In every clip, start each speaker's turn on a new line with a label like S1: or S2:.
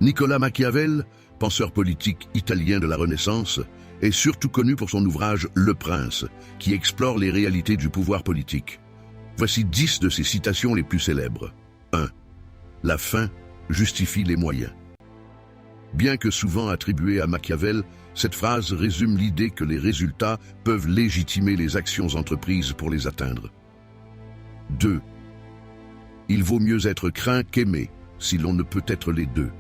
S1: Nicolas Machiavel, penseur politique italien de la Renaissance, est surtout connu pour son ouvrage Le Prince, qui explore les réalités du pouvoir politique. Voici 10 de ses citations les plus célèbres. 1. La fin justifie les moyens. Bien que souvent attribuée à Machiavel, cette phrase résume l'idée que les résultats peuvent légitimer les actions entreprises pour les atteindre. 2. Il vaut mieux être craint qu'aimé, si l'on ne peut être les deux.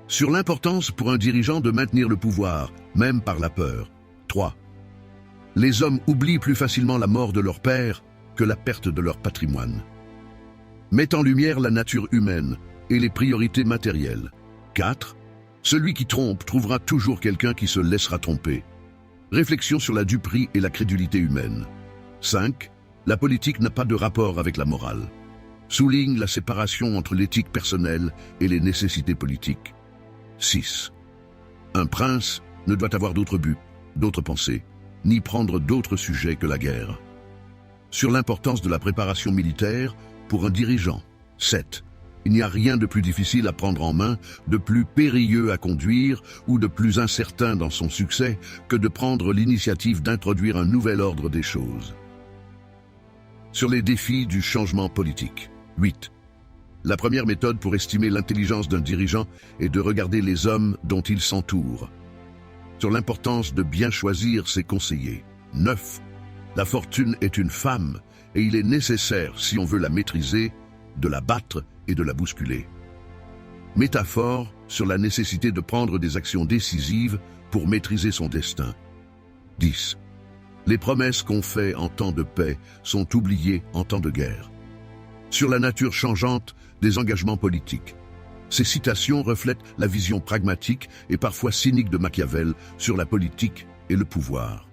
S1: Sur l'importance pour un dirigeant de maintenir le pouvoir, même par la peur. 3. Les hommes oublient plus facilement la mort de leur père que la perte de leur patrimoine. Met en lumière la nature humaine et les priorités matérielles. 4. Celui qui trompe trouvera toujours quelqu'un qui se laissera tromper. Réflexion sur la duperie et la crédulité humaine. 5. La politique n'a pas de rapport avec la morale. Souligne la séparation entre l'éthique personnelle et les nécessités politiques. 6. Un prince ne doit avoir d'autre but, d'autres pensées, ni prendre d'autres sujets que la guerre. Sur l'importance de la préparation militaire pour un dirigeant. 7. Il n'y a rien de plus difficile à prendre en main, de plus périlleux à conduire ou de plus incertain dans son succès que de prendre l'initiative d'introduire un nouvel ordre des choses. Sur les défis du changement politique. 8. La première méthode pour estimer l'intelligence d'un dirigeant est de regarder les hommes dont il s'entoure. Sur l'importance de bien choisir ses conseillers. 9. La fortune est une femme et il est nécessaire, si on veut la maîtriser, de la battre et de la bousculer. Métaphore sur la nécessité de prendre des actions décisives pour maîtriser son destin. 10. Les promesses qu'on fait en temps de paix sont oubliées en temps de guerre. Sur la nature changeante des engagements politiques. Ces citations reflètent la vision pragmatique et parfois cynique de Machiavel sur la politique et le pouvoir.